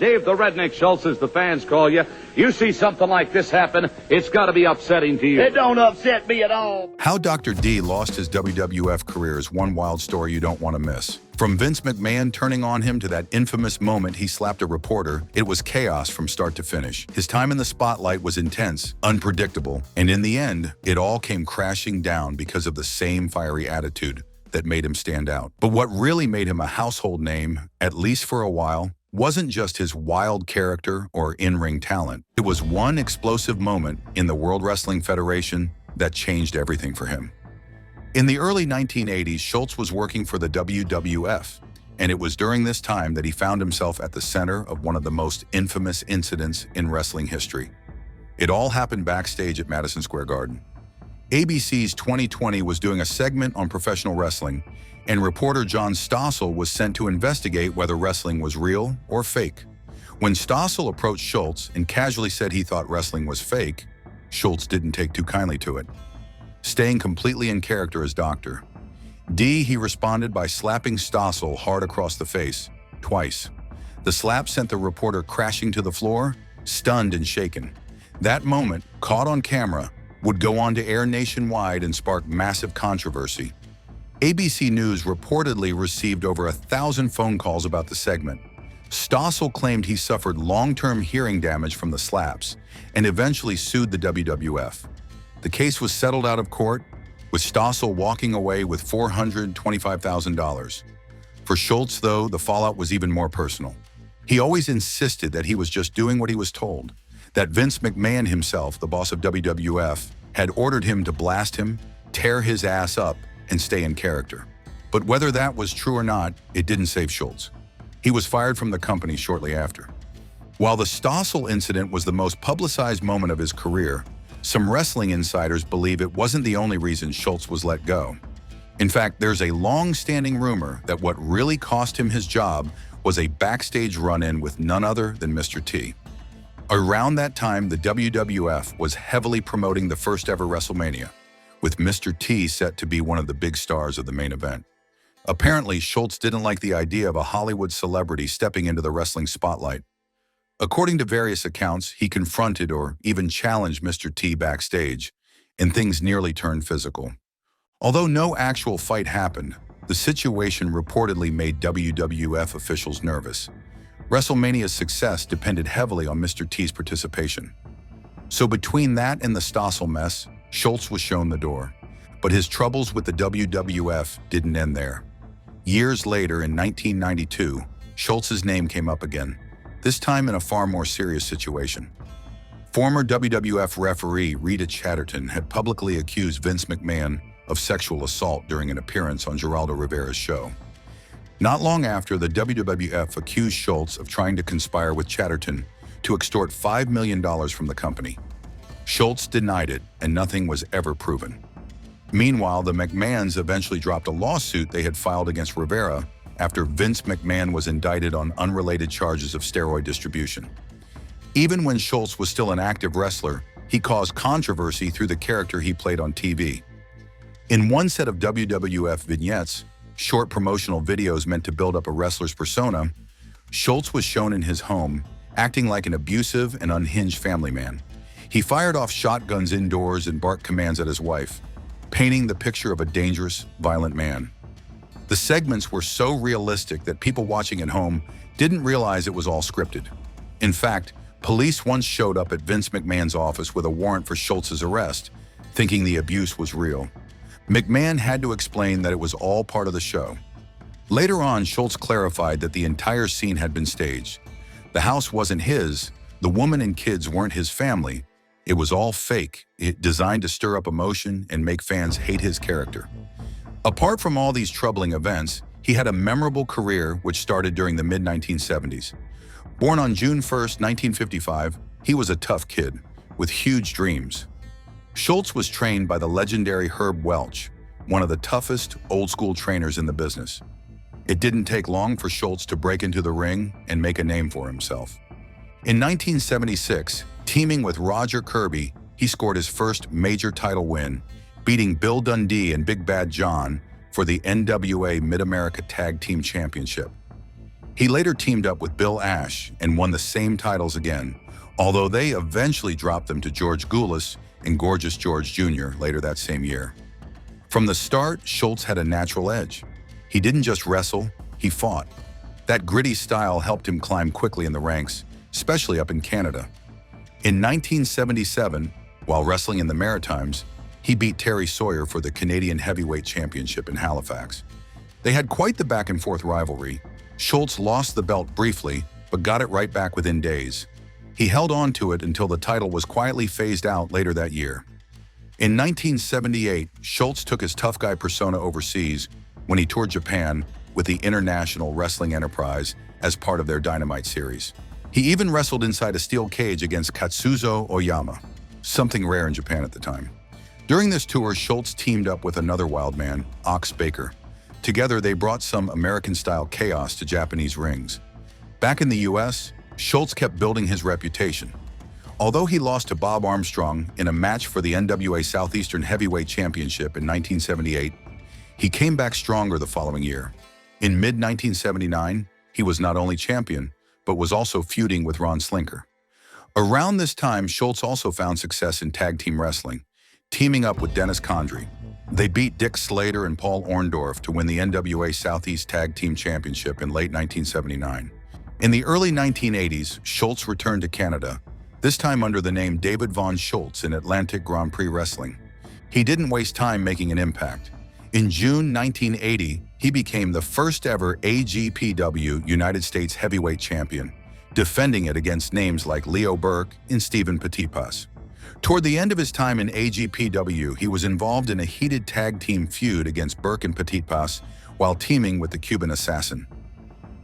Dave the Redneck Schultz, as the fans call you. You see something like this happen, it's got to be upsetting to you. It don't upset me at all. How Dr. D lost his WWF career is one wild story you don't want to miss. From Vince McMahon turning on him to that infamous moment he slapped a reporter, it was chaos from start to finish. His time in the spotlight was intense, unpredictable, and in the end, it all came crashing down because of the same fiery attitude that made him stand out. But what really made him a household name, at least for a while, wasn't just his wild character or in-ring talent. It was one explosive moment in the World Wrestling Federation that changed everything for him. In the early 1980s, Schultz was working for the WWF, and it was during this time that he found himself at the center of one of the most infamous incidents in wrestling history. It all happened backstage at Madison Square Garden. ABC's 2020 was doing a segment on professional wrestling, and reporter John Stossel was sent to investigate whether wrestling was real or fake. When Stossel approached Schultz and casually said he thought wrestling was fake, Schultz didn't take too kindly to it. Staying completely in character as Dr. D, he responded by slapping Stossel hard across the face, twice. The slap sent the reporter crashing to the floor, stunned and shaken. That moment, caught on camera, would go on to air nationwide and spark massive controversy. ABC News reportedly received over 1,000 phone calls about the segment. Stossel claimed he suffered long-term hearing damage from the slaps and eventually sued the WWF. The case was settled out of court, with Stossel walking away with $425,000. For Schultz, though, the fallout was even more personal. He always insisted that he was just doing what he was told, that Vince McMahon himself, the boss of WWF, had ordered him to blast him, tear his ass up, and stay in character. But whether that was true or not, it didn't save Schultz. He was fired from the company shortly after. While the Stossel incident was the most publicized moment of his career, some wrestling insiders believe it wasn't the only reason Schultz was let go. In fact, there's a long-standing rumor that what really cost him his job was a backstage run-in with none other than Mr. T. Around that time, the WWF was heavily promoting the first-ever WrestleMania, with Mr. T set to be one of the big stars of the main event. Apparently, Schultz didn't like the idea of a Hollywood celebrity stepping into the wrestling spotlight. According to various accounts, he confronted or even challenged Mr. T backstage, and things nearly turned physical. Although no actual fight happened, the situation reportedly made WWF officials nervous. WrestleMania's success depended heavily on Mr. T's participation. So between that and the Stossel mess, Schultz was shown the door. But his troubles with the WWF didn't end there. Years later, in 1992, Schultz's name came up again, this time in a far more serious situation. Former WWF referee Rita Chatterton had publicly accused Vince McMahon of sexual assault during an appearance on Geraldo Rivera's show. Not long after, the WWF accused Schultz of trying to conspire with Chatterton to extort $5 million from the company. Schultz denied it, and nothing was ever proven. Meanwhile, the McMahons eventually dropped a lawsuit they had filed against Rivera after Vince McMahon was indicted on unrelated charges of steroid distribution. Even when Schultz was still an active wrestler, he caused controversy through the character he played on TV. In one set of WWF vignettes, short promotional videos meant to build up a wrestler's persona, Schultz was shown in his home, acting like an abusive and unhinged family man. He fired off shotguns indoors and barked commands at his wife, painting the picture of a dangerous, violent man. The segments were so realistic that people watching at home didn't realize it was all scripted. In fact, police once showed up at Vince McMahon's office with a warrant for Schultz's arrest, thinking the abuse was real. McMahon had to explain that it was all part of the show. Later on, Schultz clarified that the entire scene had been staged. The house wasn't his, the woman and kids weren't his family. It was all fake, designed to stir up emotion and make fans hate his character. Apart from all these troubling events, he had a memorable career which started during the mid-1970s. Born on June 1, 1955, he was a tough kid with huge dreams. Schultz was trained by the legendary Herb Welch, one of the toughest old-school trainers in the business. It didn't take long for Schultz to break into the ring and make a name for himself. In 1976, teaming with Roger Kirby, he scored his first major title win, beating Bill Dundee and Big Bad John for the NWA Mid-America Tag Team Championship. He later teamed up with Bill Ash and won the same titles again, although they eventually dropped them to George Goulas and Gorgeous George Jr. later that same year. From the start, Schultz had a natural edge. He didn't just wrestle, he fought. That gritty style helped him climb quickly in the ranks, especially up in Canada. In 1977, while wrestling in the Maritimes, he beat Terry Sawyer for the Canadian Heavyweight Championship in Halifax. They had quite the back-and-forth rivalry. Schultz lost the belt briefly, but got it right back within days. He held on to it until the title was quietly phased out later that year. In 1978, Schultz took his tough guy persona overseas when he toured Japan with the International Wrestling Enterprise as part of their Dynamite series. He even wrestled inside a steel cage against Katsuzo Oyama, something rare in Japan at the time. During this tour, Schultz teamed up with another wild man, Ox Baker. Together, they brought some American-style chaos to Japanese rings. Back in the US, Schultz kept building his reputation. Although he lost to Bob Armstrong in a match for the NWA Southeastern Heavyweight Championship in 1978, he came back stronger the following year. In mid-1979, he was not only champion, but was also feuding with Ron Slinker. Around this time, Schultz also found success in tag team wrestling, teaming up with Dennis Condrey. They beat Dick Slater and Paul Orndorff to win the NWA Southeast Tag Team Championship in late 1979. In the early 1980s, Schultz returned to Canada, this time under the name David Von Schultz in Atlantic Grand Prix Wrestling. He didn't waste time making an impact. In June 1980, he became the first ever AGPW United States Heavyweight Champion, defending it against names like Leo Burke and Stephen Petitpas. Toward the end of his time in AGPW, he was involved in a heated tag team feud against Burke and Petitpas while teaming with the Cuban Assassin.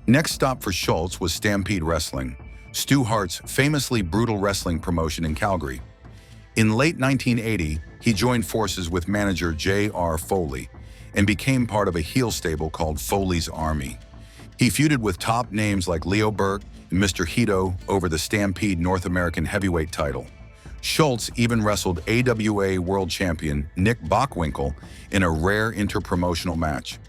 Next stop for Schultz was Stampede Wrestling, Stu Hart's famously brutal wrestling promotion in Calgary. In late 1980, he joined forces with manager J.R. Foley and became part of a heel stable called Foley's Army. He feuded with top names like Leo Burke and Mr. Hito over the Stampede North American Heavyweight title. Schultz even wrestled AWA World Champion Nick Bockwinkel in a rare interpromotional match.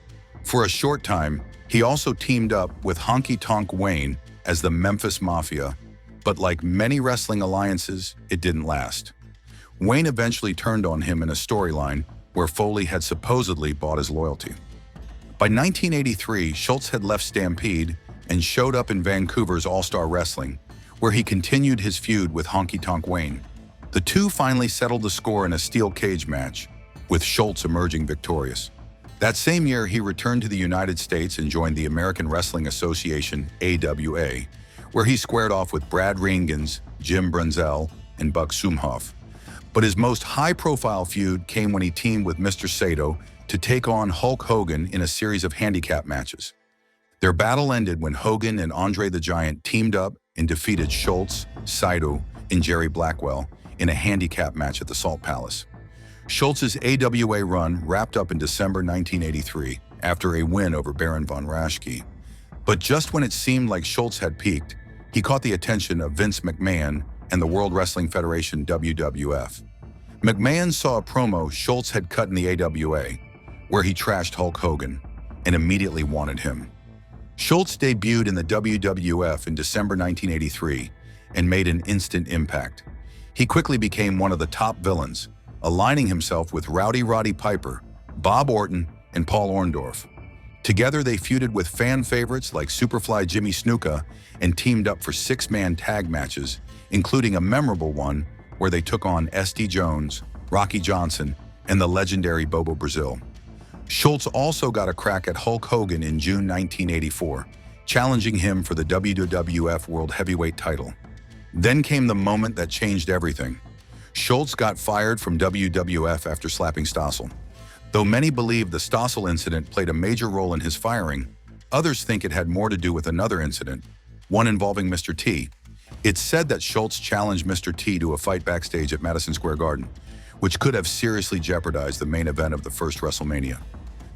For a short time, he also teamed up with Honky Tonk Wayne as the Memphis Mafia, but like many wrestling alliances, it didn't last. Wayne eventually turned on him in a storyline where Foley had supposedly bought his loyalty. By 1983, Schultz had left Stampede and showed up in Vancouver's All-Star Wrestling, where he continued his feud with Honky Tonk Wayne. The two finally settled the score in a steel cage match, with Schultz emerging victorious. That same year, he returned to the United States and joined the American Wrestling Association, AWA, where he squared off with Brad Reingans, Jim Brunzell, and Buck Sumhoff. But his most high-profile feud came when he teamed with Mr. Sato to take on Hulk Hogan in a series of handicap matches. Their battle ended when Hogan and Andre the Giant teamed up and defeated Schultz, Saito, and Jerry Blackwell in a handicap match at the Salt Palace. Schultz's AWA run wrapped up in December 1983 after a win over Baron von Raschke. But just when it seemed like Schultz had peaked, he caught the attention of Vince McMahon and the World Wrestling Federation WWF. McMahon saw a promo Schultz had cut in the AWA, where he trashed Hulk Hogan, and immediately wanted him. Schultz debuted in the WWF in December 1983 and made an instant impact. He quickly became one of the top villains, aligning himself with Rowdy Roddy Piper, Bob Orton, and Paul Orndorff. Together, they feuded with fan favorites like Superfly Jimmy Snuka and teamed up for six-man tag matches, including a memorable one where they took on S.D. Jones, Rocky Johnson, and the legendary Bobo Brazil. Schultz also got a crack at Hulk Hogan in June 1984, challenging him for the WWF World Heavyweight title. Then came the moment that changed everything. Schultz got fired from WWF after slapping Stossel. Though many believe the Stossel incident played a major role in his firing, others think it had more to do with another incident, one involving Mr. T. It's said that Schultz challenged Mr. T to a fight backstage at Madison Square Garden, which could have seriously jeopardized the main event of the first WrestleMania.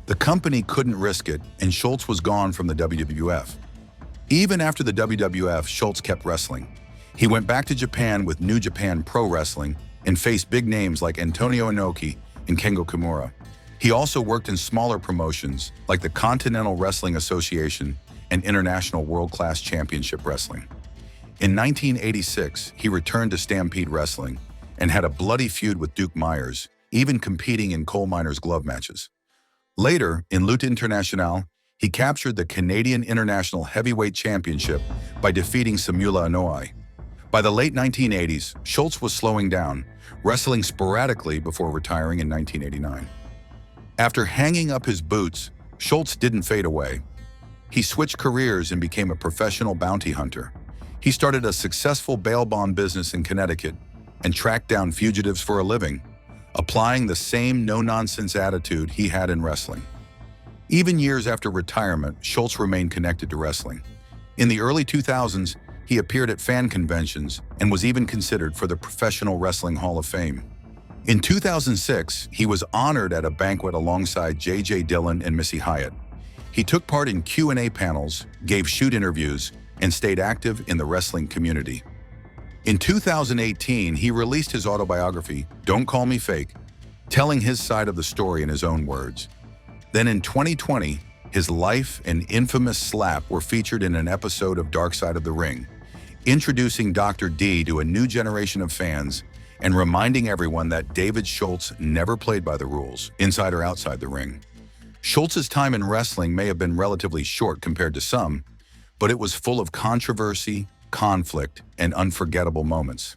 The company couldn't risk it, and Schultz was gone from the WWF. Even after the WWF, Schultz kept wrestling. He went back to Japan with New Japan Pro Wrestling and faced big names like Antonio Inoki and Kengo Kimura. He also worked in smaller promotions like the Continental Wrestling Association and international world-class championship wrestling. In 1986, he returned to Stampede Wrestling and had a bloody feud with Duke Myers, even competing in coal miners' glove matches. Later, in Lutte Internationale, he captured the Canadian International Heavyweight Championship by defeating Samula Anoa'i. By the late 1980s, Schultz was slowing down, wrestling sporadically before retiring in 1989. After hanging up his boots, Schultz didn't fade away. He switched careers and became a professional bounty hunter. He started a successful bail bond business in Connecticut and tracked down fugitives for a living, applying the same no-nonsense attitude he had in wrestling. Even years after retirement, Schultz remained connected to wrestling. In the early 2000s, he appeared at fan conventions and was even considered for the Professional Wrestling Hall of Fame. In 2006, he was honored at a banquet alongside J.J. Dillon and Missy Hyatt. He took part in Q&A panels, gave shoot interviews, and stayed active in the wrestling community. In 2018, he released his autobiography, Don't Call Me Fake, telling his side of the story in his own words. Then in 2020, his life and infamous slap were featured in an episode of Dark Side of the Ring, introducing Dr. D to a new generation of fans and reminding everyone that David Schultz never played by the rules, inside or outside the ring. Schultz's time in wrestling may have been relatively short compared to some, but it was full of controversy, conflict, and unforgettable moments.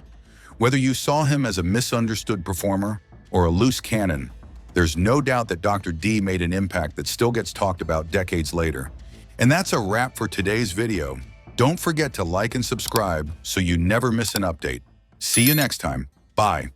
Whether you saw him as a misunderstood performer or a loose cannon, there's no doubt that Dr. D made an impact that still gets talked about decades later. And that's a wrap for today's video. Don't forget to like and subscribe so you never miss an update. See you next time. Bye.